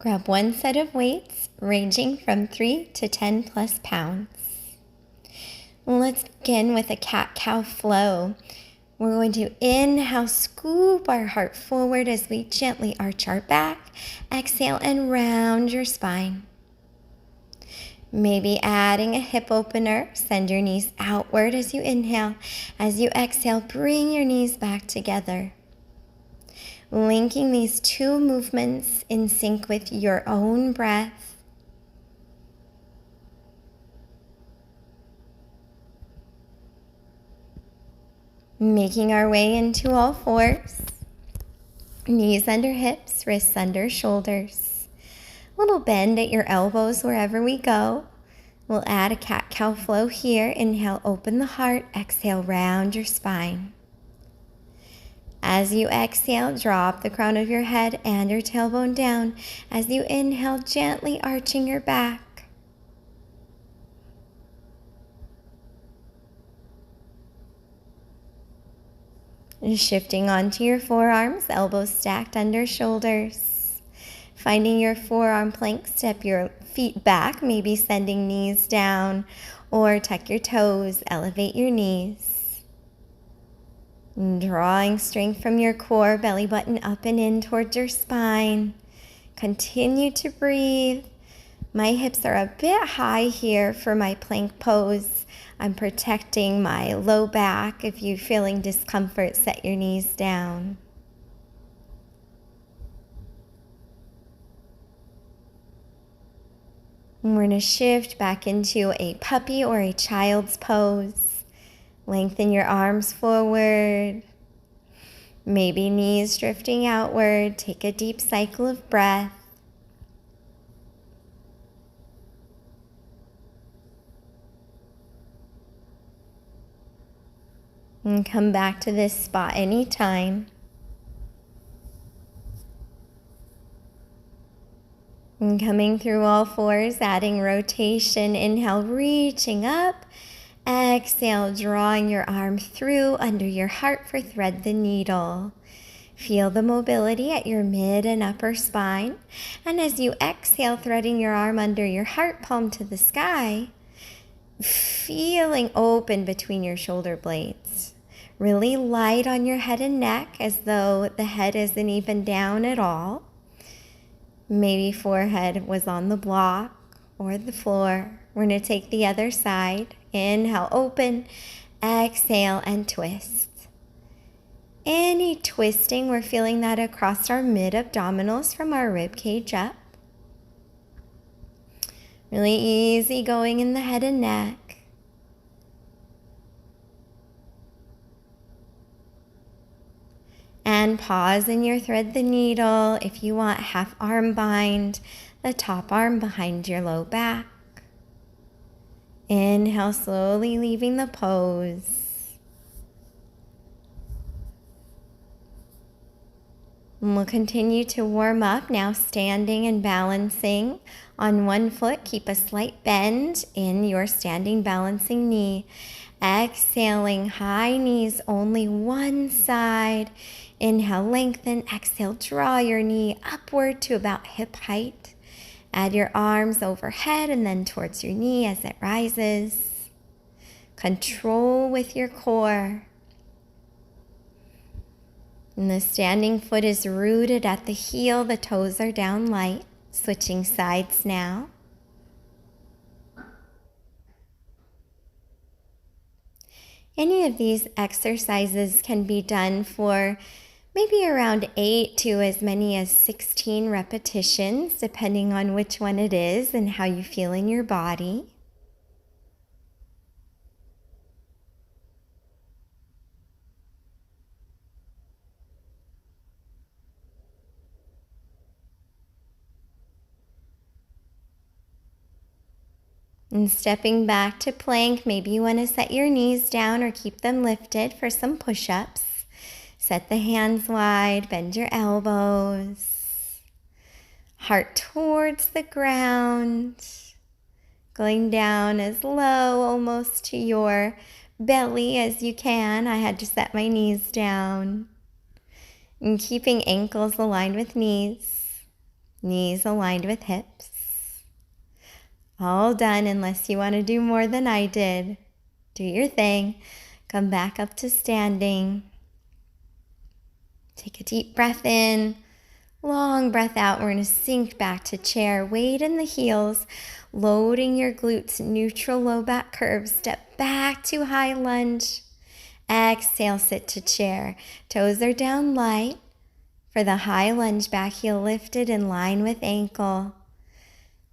Grab one set of weights ranging from 3 to 10 plus pounds. Let's begin with a cat-cow flow. We're going to inhale, scoop our heart forward as we gently arch our back. Exhale and round your spine. Maybe adding a hip opener. Send your knees outward as you inhale. As you exhale, bring your knees back together. Linking these two movements in sync with your own breath. Making our way into all fours. Knees under hips, wrists under shoulders. A little bend at your elbows wherever we go. We'll add a cat-cow flow here. Inhale, open the heart. Exhale, round your spine. As you exhale, drop the crown of your head and your tailbone down. As you inhale, gently arching your back. And shifting onto your forearms, elbows stacked under shoulders. Finding your forearm plank, step your feet back, maybe sending knees down, or tuck your toes, elevate your knees. And drawing strength from your core, belly button up and in towards your spine. Continue to breathe. My hips are a bit high here for my plank pose. I'm protecting my low back. If you're feeling discomfort, set your knees down. And we're going to shift back into a puppy or a child's pose. Lengthen your arms forward. Maybe knees drifting outward. Take a deep cycle of breath. And come back to this spot anytime. And coming through all fours, adding rotation. Inhale, reaching up. Exhale, drawing your arm through under your heart for thread the needle. Feel the mobility at your mid and upper spine. And as you exhale, threading your arm under your heart, palm to the sky, feeling open between your shoulder blades. Really light on your head and neck, as though the head isn't even down at all. Maybe forehead was on the block or the floor. We're going to take the other side. Inhale, open. Exhale and twist. Any twisting, we're feeling that across our mid-abdominals from our rib cage up. Really easy going in the head and neck. And pause in your thread the needle. If you want, half arm bind the top arm behind your low back. Inhale, slowly leaving the pose. And we'll continue to warm up, now standing and balancing on one foot. Keep a slight bend in your standing balancing knee. Exhaling, high knees, only one side. Inhale, lengthen. Exhale, draw your knee upward to about hip height. Add your arms overhead and then towards your knee as it rises. Control with your core. And the standing foot is rooted at the heel. The toes are down light. Switching sides now. Any of these exercises can be done for maybe around 8 to as many as 16 repetitions, depending on which one it is and how you feel in your body. And stepping back to plank, maybe you want to set your knees down or keep them lifted for some push-ups. Set the hands wide, bend your elbows. Heart towards the ground. Going down as low almost to your belly as you can. I had to set my knees down. And keeping ankles aligned with knees. Knees aligned with hips. All done unless you want to do more than I did. Do your thing. Come back up to standing. Take a deep breath in. Long breath out. We're going to sink back to chair. Weight in the heels. Loading your glutes. Neutral low back curve. Step back to high lunge. Exhale, sit to chair. Toes are down light. For the high lunge, back heel lifted in line with ankle.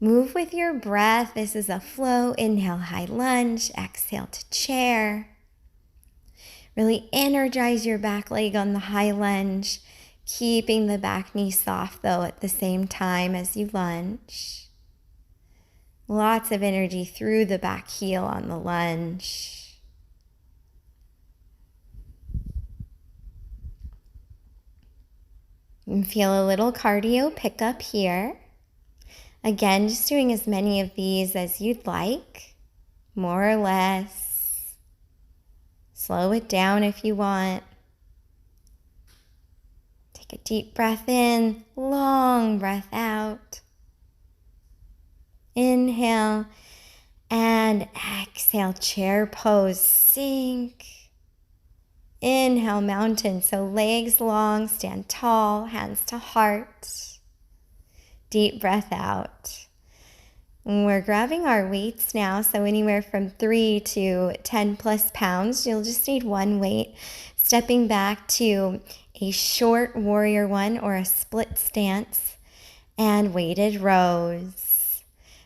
Move with your breath. This is a flow. Inhale, high lunge. Exhale to chair. Really energize your back leg on the high lunge, keeping the back knee soft though at the same time as you lunge. Lots of energy through the back heel on the lunge. And feel a little cardio pickup here. Again, just doing as many of these as you'd like, more or less. Slow it down if you want. Take a deep breath in, long breath out. Inhale and exhale, chair pose, sink. Inhale, mountain, so legs long, stand tall, hands to heart. Deep breath out. And we're grabbing our weights now, so anywhere from 3 to 10 plus pounds. You'll just need one weight. Stepping back to a short warrior one or a split stance and weighted rows.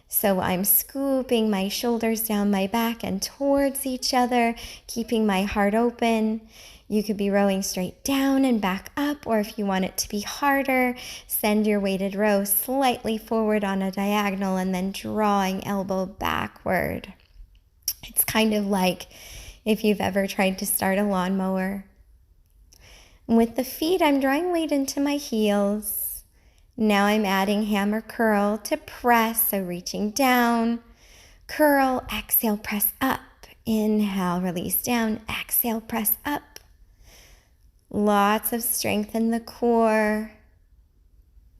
So I'm scooping my shoulders down my back and towards each other, keeping my heart open. You could be rowing straight down and back up, or if you want it to be harder, send your weighted row slightly forward on a diagonal and then drawing elbow backward. It's kind of like if you've ever tried to start a lawnmower. With the feet, I'm drawing weight into my heels. Now I'm adding hammer curl to press, so reaching down, curl, exhale, press up, inhale, release down, exhale, press up. Lots of strength in the core.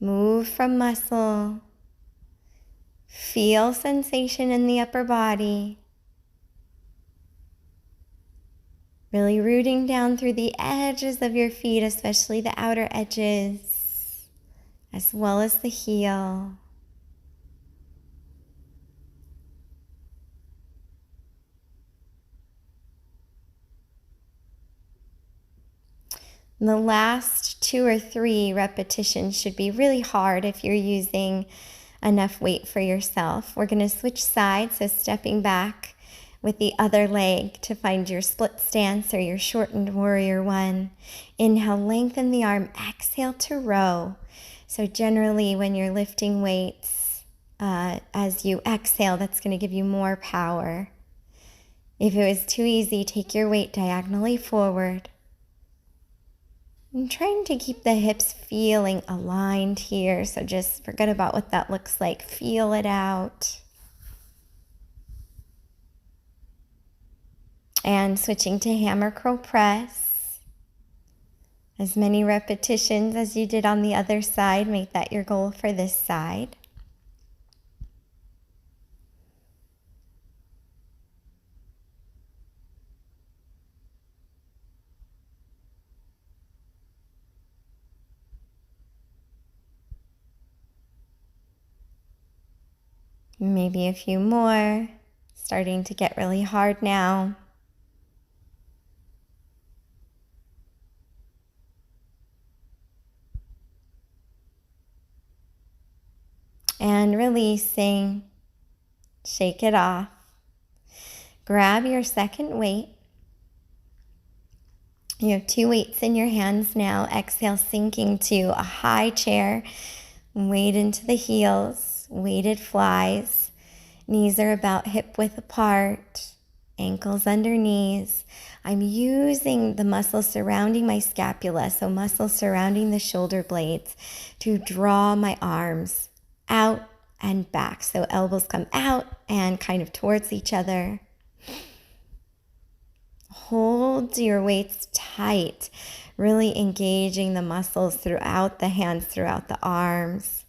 Move from muscle. Feel sensation in the upper body. Really rooting down through the edges of your feet, especially the outer edges, as well as the heel. And the last 2 or 3 repetitions should be really hard if you're using enough weight for yourself. We're going to switch sides, so stepping back with the other leg to find your split stance or your shortened warrior one. Inhale, lengthen the arm, exhale to row. So generally when you're lifting weights, as you exhale, that's going to give you more power. If it was too easy, take your weight diagonally forward. I'm trying to keep the hips feeling aligned here, so just forget about what that looks like. Feel it out. And switching to hammer curl press. As many repetitions as you did on the other side, make that your goal for this side. Maybe a few more, starting to get really hard now. And releasing, shake it off. Grab your second weight. You have 2 weights in your hands now. Exhale, sinking to a high chair. Weight into the heels. Weighted flies. Knees are about hip width apart. Ankles under knees. I'm using the muscles surrounding my scapula, so muscles surrounding the shoulder blades, to draw my arms out and back. So elbows come out and kind of towards each other. Hold your weights tight, really engaging the muscles throughout the hands, throughout the arms.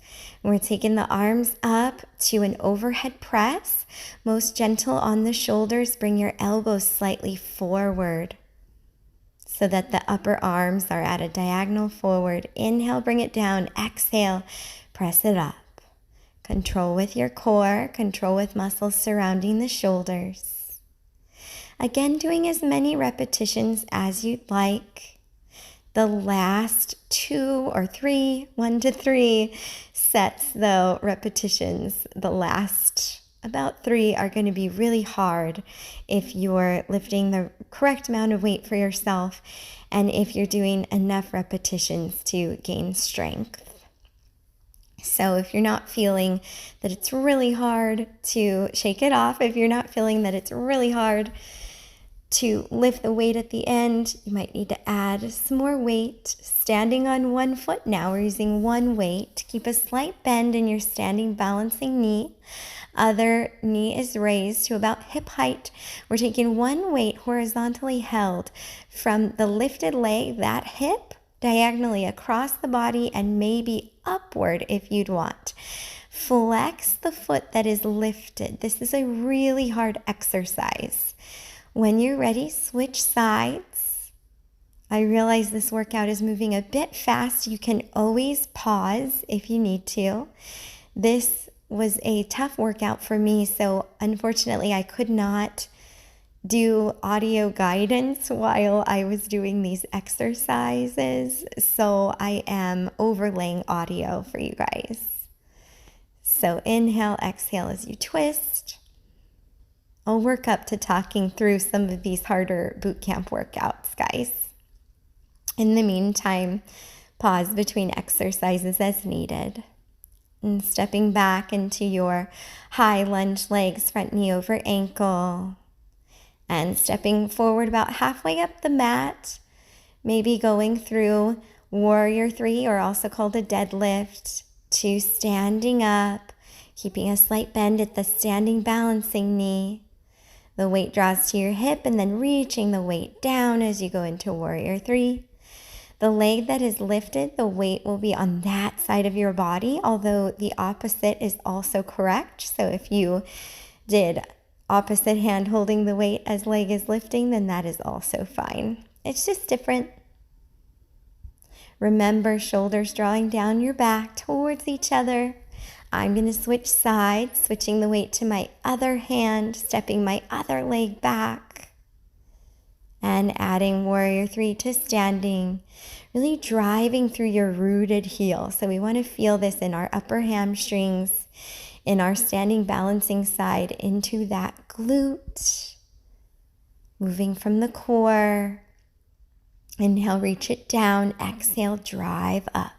We're taking the arms up to an overhead press. Most gentle on the shoulders. Bring your elbows slightly forward so that the upper arms are at a diagonal forward. Inhale, bring it down. Exhale, press it up. Control with your core, control with muscles surrounding the shoulders. Again, doing as many repetitions as you'd like. The last 2 or 3, 1 to 3 sets, though, repetitions, the last about 3 are going to be really hard if you're lifting the correct amount of weight for yourself and if you're doing enough repetitions to gain strength. So if you're not feeling that it's really hard to shake it off, if you're not feeling that it's really hard to lift the weight at the end, you might need to add some more weight. Standing on one foot now, we're using one weight. Keep a slight bend in your standing balancing knee. Other knee is raised to about hip height. We're taking one weight horizontally held from the lifted leg, that hip, diagonally across the body and maybe upward if you'd want. Flex the foot that is lifted. This is a really hard exercise. When you're ready, switch sides. I realize this workout is moving a bit fast. You can always pause if you need to. This was a tough workout for me, so unfortunately I could not do audio guidance while I was doing these exercises, so I am overlaying audio for you guys. So inhale, exhale as you twist. I'll work up to talking through some of these harder bootcamp workouts, guys. In the meantime, pause between exercises as needed. And stepping back into your high lunge legs, front knee over ankle. And stepping forward about halfway up the mat, maybe going through Warrior 3, or also called a deadlift, to standing up, keeping a slight bend at the standing balancing knee. The weight draws to your hip and then reaching the weight down as you go into Warrior 3. The leg that is lifted, the weight will be on that side of your body, although the opposite is also correct. So if you did opposite hand holding the weight as leg is lifting, then that is also fine. It's just different. Remember, shoulders drawing down your back towards each other. I'm going to switch sides, switching the weight to my other hand, stepping my other leg back, and adding Warrior 3 to standing, really driving through your rooted heel. So we want to feel this in our upper hamstrings, in our standing balancing side, into that glute, moving from the core. Inhale, reach it down. Exhale, drive up.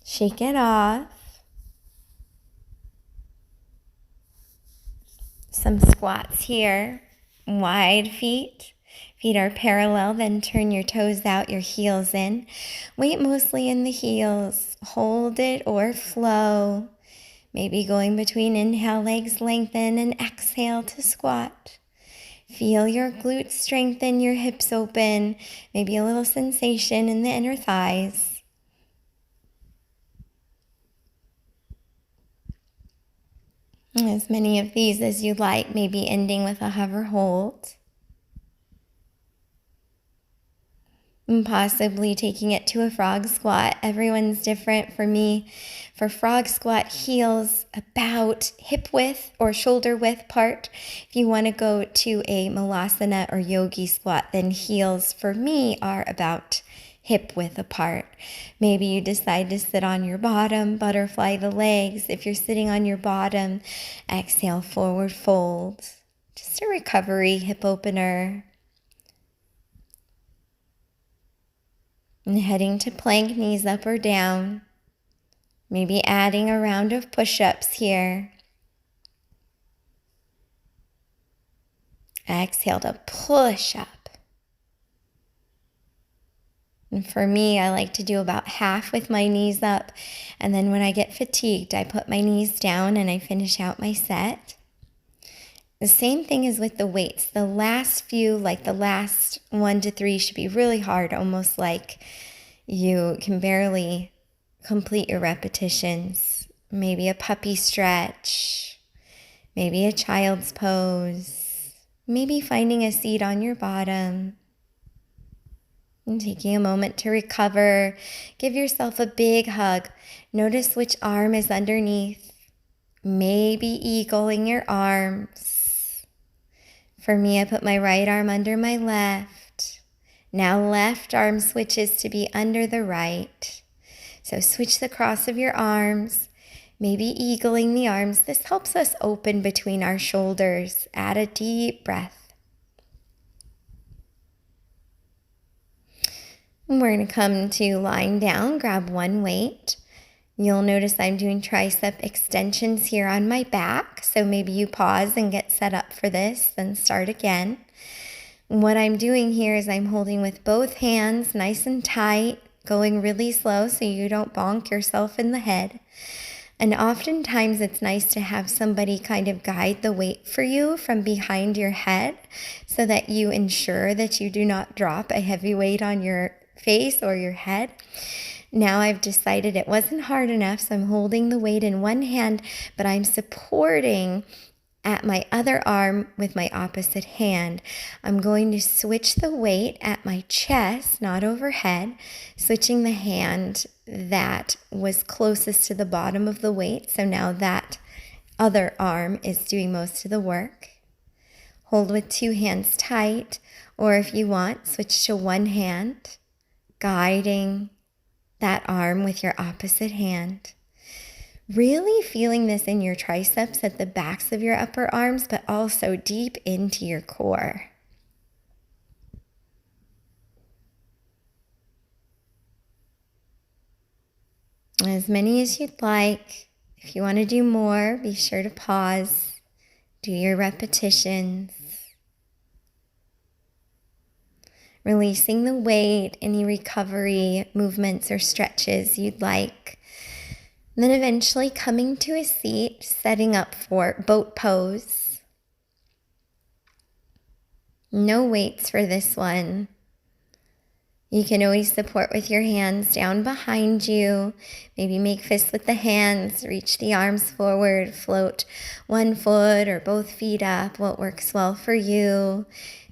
Shake it off. Some squats here. Wide feet. Feet are parallel, then turn your toes out, your heels in. Weight mostly in the heels. Hold it or flow. Maybe going between inhale, legs lengthen, and exhale to squat. Feel your glutes strengthen, your hips open. Maybe a little sensation in the inner thighs. As many of these as you like, maybe ending with a hover hold. And possibly taking it to a frog squat. Everyone's different. For me, for frog squat, heels about hip width or shoulder width part. If you want to go to a malasana or yogi squat, then heels for me are about hip width apart. Maybe you decide to sit on your bottom, butterfly the legs. If you're sitting on your bottom, exhale, forward fold. Just a recovery hip opener. And heading to plank, knees up or down. Maybe adding a round of push-ups here. Exhale to push up. And for me, I like to do about half with my knees up. And then when I get fatigued, I put my knees down and I finish out my set. The same thing as with the weights. The last few, like the last 1 to 3, should be really hard, almost like you can barely complete your repetitions. Maybe a puppy stretch, maybe a child's pose, maybe finding a seat on your bottom. And taking a moment to recover, give yourself a big hug. Notice which arm is underneath. Maybe eagling your arms. For me, I put my right arm under my left. Now left arm switches to be under the right. So switch the cross of your arms, maybe eagling the arms. This helps us open between our shoulders. Add a deep breath. We're going to come to lying down, grab one weight. You'll notice I'm doing tricep extensions here on my back, so maybe you pause and get set up for this, then start again. What I'm doing here is I'm holding with both hands nice and tight, going really slow so you don't bonk yourself in the head. And oftentimes it's nice to have somebody kind of guide the weight for you from behind your head so that you ensure that you do not drop a heavy weight on your face or your head. Now I've decided it wasn't hard enough, so I'm holding the weight in one hand, but I'm supporting at my other arm with my opposite hand. I'm going to switch the weight at my chest, not overhead, switching the hand that was closest to the bottom of the weight. So now that other arm is doing most of the work. Hold with two hands tight, or if you want, switch to one hand, guiding that arm with your opposite hand. Really feeling this in your triceps at the backs of your upper arms, but also deep into your core. As many as you'd like. If you want to do more, be sure to pause. Do your repetitions. Releasing the weight, any recovery movements or stretches you'd like. And then eventually coming to a seat, setting up for boat pose. No weights for this one. You can always support with your hands down behind you. Maybe make fists with the hands, reach the arms forward, float one foot or both feet up, what works well for you.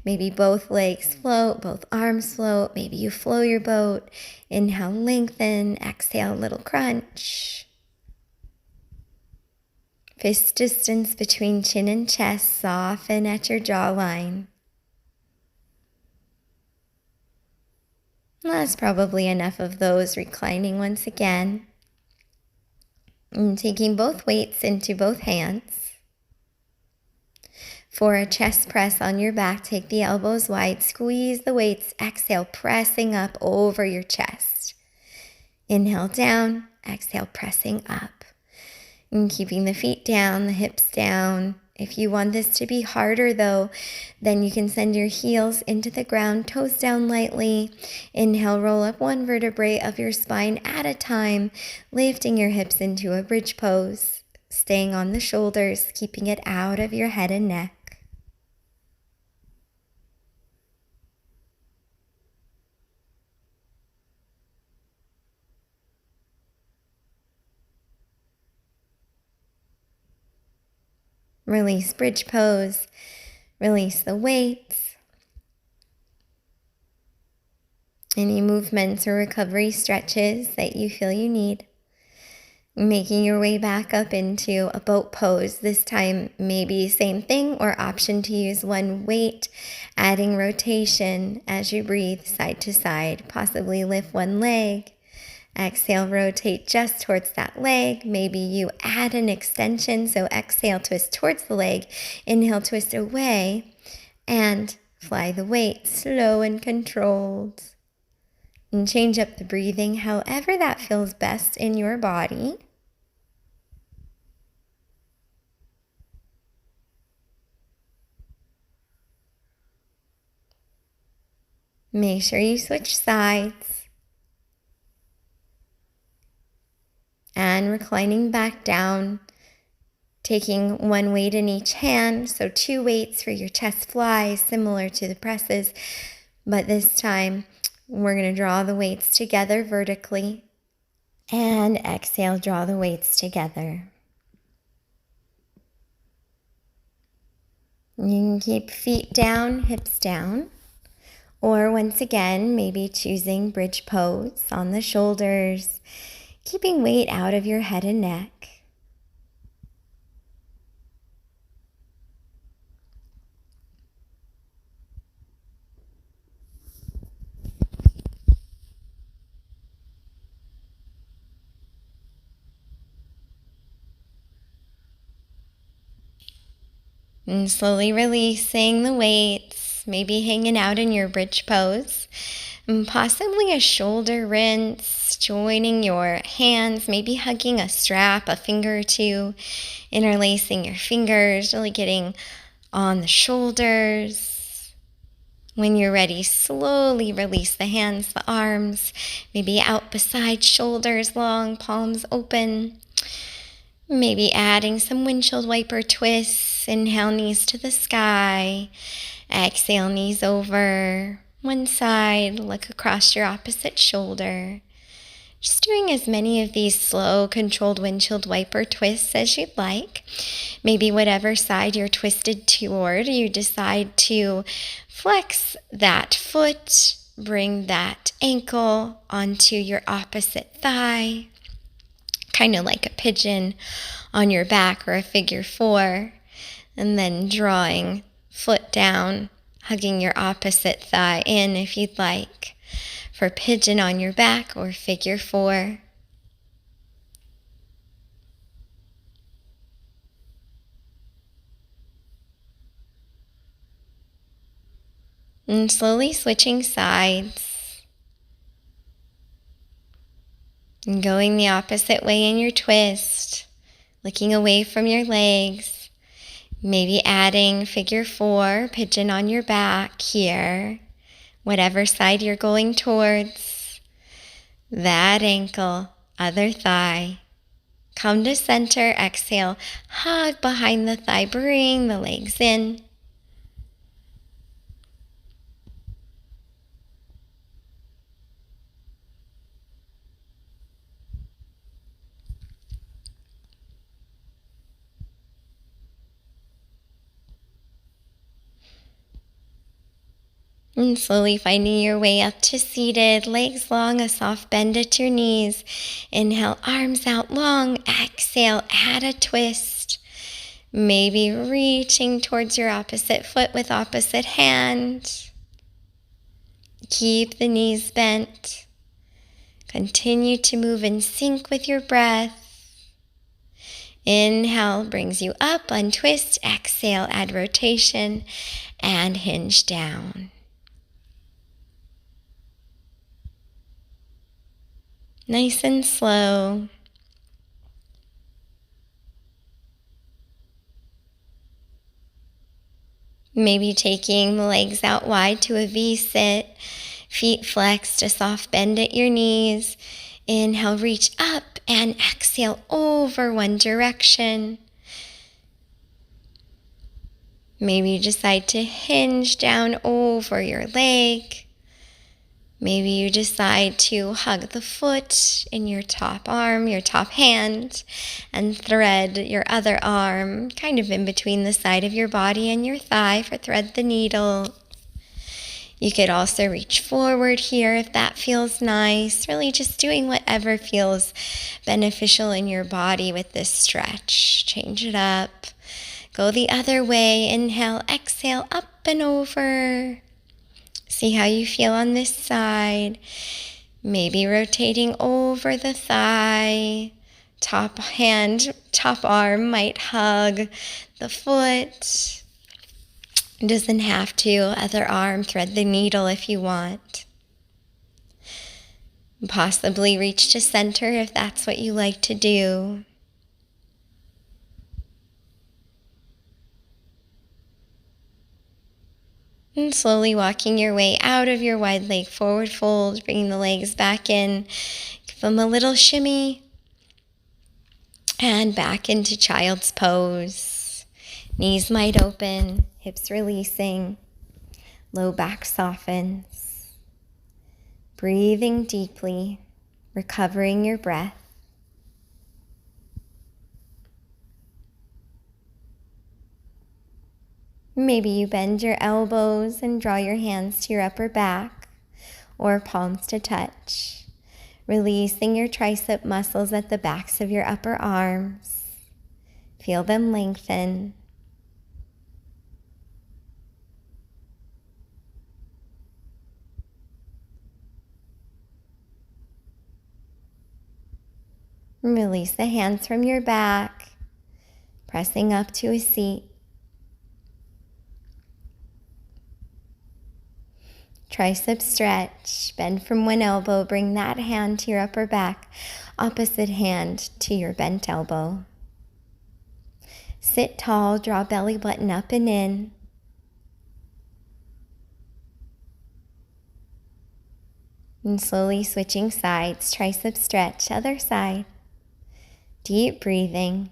Maybe both legs float, both arms float. Maybe you flow your boat. Inhale, lengthen. Exhale, little crunch. Fist distance between chin and chest. Soften at your jawline. That's probably enough of those. Reclining once again. And taking both weights into both hands. For a chest press on your back, take the elbows wide, squeeze the weights, exhale, pressing up over your chest. Inhale down, exhale, pressing up. And keeping the feet down, the hips down. If you want this to be harder though, then you can send your heels into the ground, toes down lightly. Inhale, roll up one vertebrae of your spine at a time, lifting your hips into a bridge pose, staying on the shoulders, keeping it out of your head and neck. Release bridge pose, release the weights. Any movements or recovery stretches that you feel you need. Making your way back up into a boat pose. This time maybe same thing or option to use one weight, adding rotation as you breathe side to side. Possibly lift one leg. Exhale, rotate just towards that leg. Maybe you add an extension, so exhale, twist towards the leg. Inhale, twist away, and fly the weight, slow and controlled. And change up the breathing however that feels best in your body. Make sure you switch sides. And reclining back down, taking one weight in each hand, so 2 weights for your chest flies, similar to the presses, but this time we're going to draw the weights together vertically, and exhale, draw the weights together. You can keep feet down, hips down, or once again, maybe choosing bridge pose on the shoulders, keeping weight out of your head and neck. And slowly releasing the weights, maybe hanging out in your bridge pose. And possibly a shoulder rinse, joining your hands, maybe hugging a strap, a finger or two, interlacing your fingers, really getting on the shoulders. When you're ready, slowly release the hands, the arms, maybe out beside shoulders, long palms open. Maybe adding some windshield wiper twists. Inhale, knees to the sky. Exhale, knees over one side. Look across your opposite shoulder. Just doing as many of these slow, controlled windshield wiper twists as you'd like. Maybe whatever side you're twisted toward, you decide to flex that foot, bring that ankle onto your opposite thigh. Kind of like a pigeon on your back or a figure 4, and then drawing foot down, hugging your opposite thigh in if you'd like, for pigeon on your back or figure 4. And slowly switching sides. And going the opposite way in your twist, looking away from your legs, maybe adding figure 4, pigeon on your back here, whatever side you're going towards, that ankle, other thigh. Come to center, exhale, hug behind the thigh, bring the legs in. And slowly finding your way up to seated, legs long, a soft bend at your knees. Inhale, arms out long. Exhale, add a twist. Maybe reaching towards your opposite foot with opposite hand. Keep the knees bent. Continue to move in sync with your breath. Inhale brings you up, untwist. Exhale, add rotation and hinge down. Nice and slow. Maybe taking the legs out wide to a V-sit, feet flexed, a soft bend at your knees. Inhale, reach up, and exhale over one direction. Maybe you decide to hinge down over your leg. Maybe you decide to hug the foot in your top arm, your top hand, and thread your other arm kind of in between the side of your body and your thigh for thread the needle. You could also reach forward here if that feels nice. Really just doing whatever feels beneficial in your body with this stretch. Change it up. Go the other way. Inhale, exhale, up and over. See how you feel on this side. Maybe rotating over the thigh. Top hand, top arm might hug the foot. Doesn't have to. Other arm, thread the needle if you want. Possibly reach to center if that's what you like to do. And slowly walking your way out of your wide leg forward fold, bringing the legs back in. Give them a little shimmy. And back into child's pose. Knees might open, hips releasing, low back softens. Breathing deeply, recovering your breath. Maybe you bend your elbows and draw your hands to your upper back or palms to touch, releasing your tricep muscles at the backs of your upper arms. Feel them lengthen. Release the hands from your back, pressing up to a seat. Tricep stretch, bend from one elbow, bring that hand to your upper back, opposite hand to your bent elbow. Sit tall, draw belly button up and in. And slowly switching sides, tricep stretch, other side. Deep breathing.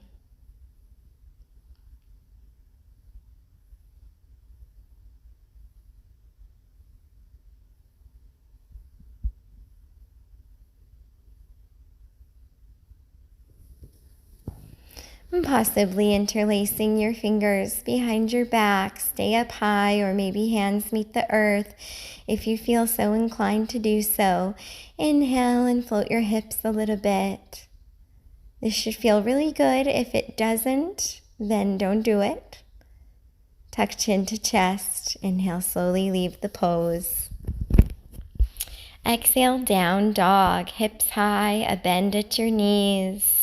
And possibly interlacing your fingers behind your back. Stay up high, or maybe hands meet the earth if you feel so inclined to do so. Inhale and float your hips a little bit. This should feel really good. If it doesn't, then don't do it. Tuck chin to chest. Inhale, slowly leave the pose. Exhale, down dog. Hips high, a bend at your knees.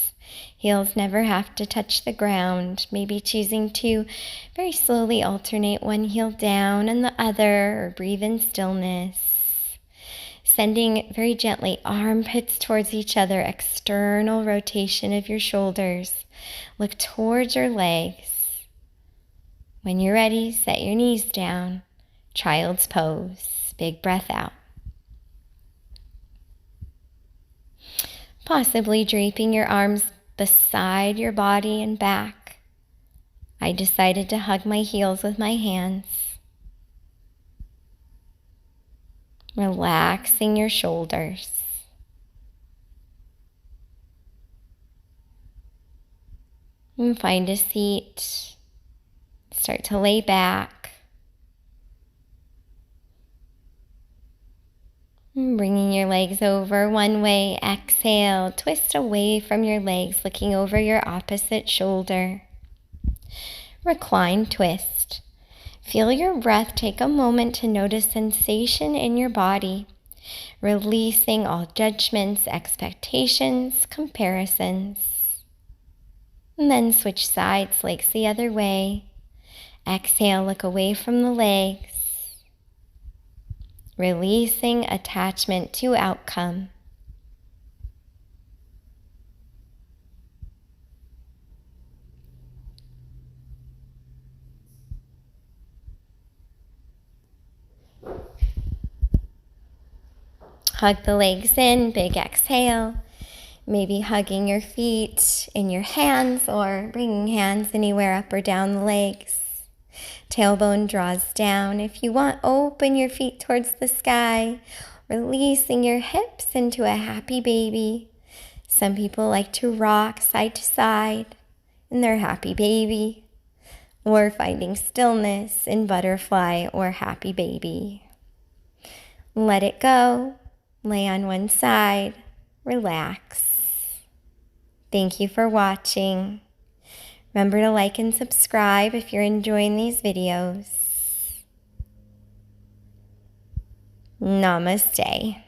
Heels never have to touch the ground. Maybe choosing to very slowly alternate one heel down and the other, or breathe in stillness. Sending very gently armpits towards each other, external rotation of your shoulders. Look towards your legs. When you're ready, set your knees down. Child's pose. Big breath out. Possibly draping your arms beside your body and back. I decided to hug my heels with my hands. Relaxing your shoulders. And find a seat. Start to lay back. And bringing your legs over one way. Exhale, twist away from your legs, looking over your opposite shoulder. Recline twist. Feel your breath. Take a moment to notice sensation in your body, releasing all judgments, expectations, comparisons. And then switch sides, legs the other way. Exhale, look away from the legs, releasing attachment to outcome. Hug the legs in, big exhale. Maybe hugging your feet in your hands or bringing hands anywhere up or down the legs. Tailbone draws down. If you want, open your feet towards the sky, releasing your hips into a happy baby. Some people like to rock side to side in their happy baby, or finding stillness in butterfly or happy baby. Let it go. Lay on one side. Relax. Thank you for watching. Remember to like and subscribe if you're enjoying these videos. Namaste.